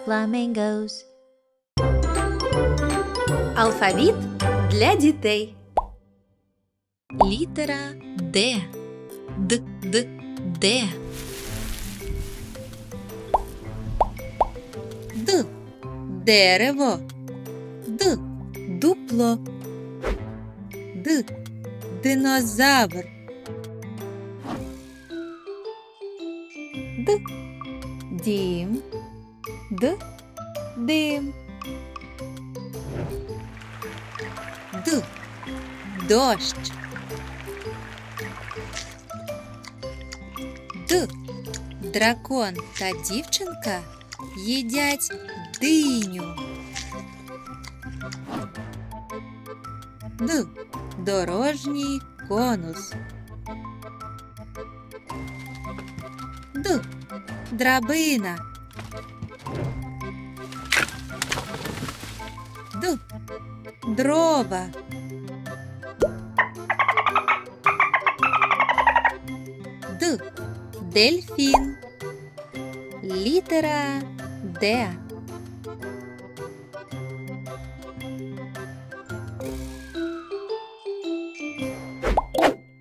flamingos. Алфавіт для дітей. Літера Д. Д. Д. Дерево. Д. Дупло. Д. Динозавр. Д. Дім. Д. Дим. Д. Дощ. Д. Дракон та дівчинка їдять диню. Д. Дорожній конус. Д. Драбина. Д. Дрова. Д. Дельфін. Літера Д.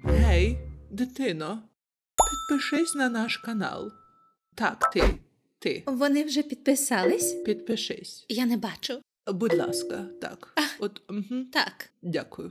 Гей, дитино, підпишись на наш канал. Так, ти. Вони вже підписались? Підпишись. Я не бачу. Будь ласка, так. Так. Дякую.